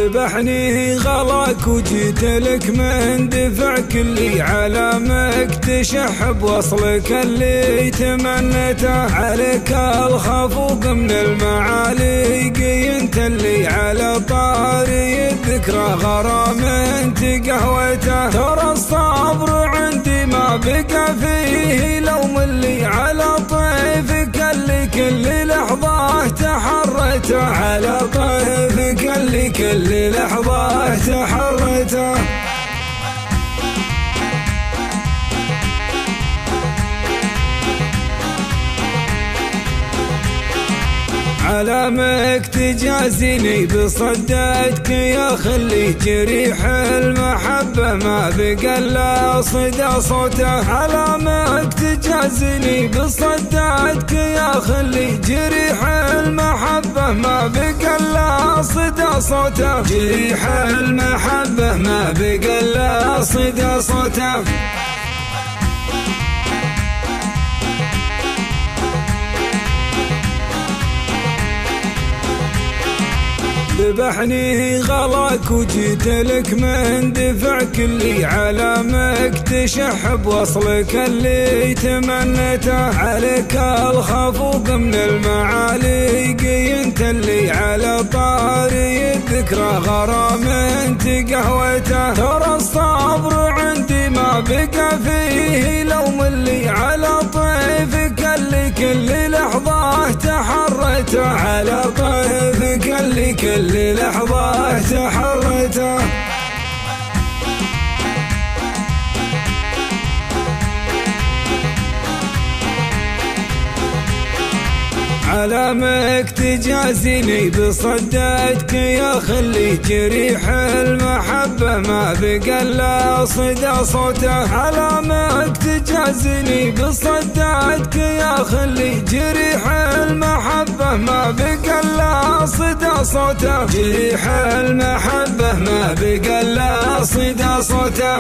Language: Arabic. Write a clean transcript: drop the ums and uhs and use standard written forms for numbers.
ذبحني غلاك وجيت لك من دفع كلي علامك تشح بوصلك اللي تمنته عليك الخفوق من المعاليق انت اللي على طاري الذكرى غرام انت قهوته ترى الصبر عندي ما بقى فيه لوم اللي على طيفك اللي كل لحظة تحرته على طيفك اللي كل لحظة تحرته علامك تجازيني بصدتك يا خلي جريح المحبة ما بقى الا صدى صوته علامك تجازيني بصدتك يا خلي جريح المحبة ما بقى الا صدى صوته جريح المحبة ما بقى الا صدى صوته ذبحني غلاك وجيت لك من دفع كلي علامك تشح بوصلك اللي تمنته عليك الخفوق من المعاليق انت اللي على طاري الذكرى غرام انت قهوته ترى الصبر عندي ما بقى فيه لوم اللي على طيفك اللي كل لحظة تحرته على طيفك اللي كل لحظة تحرته علامك تجازيني بصدتك يا خلي جريح المحبة ما بقى الا صدى صوته علامك تجازيني بصدتك يا خلي جريح المحبة ما بقى الا صدى صوته جريح المحبة ما بقى الا صدى صوته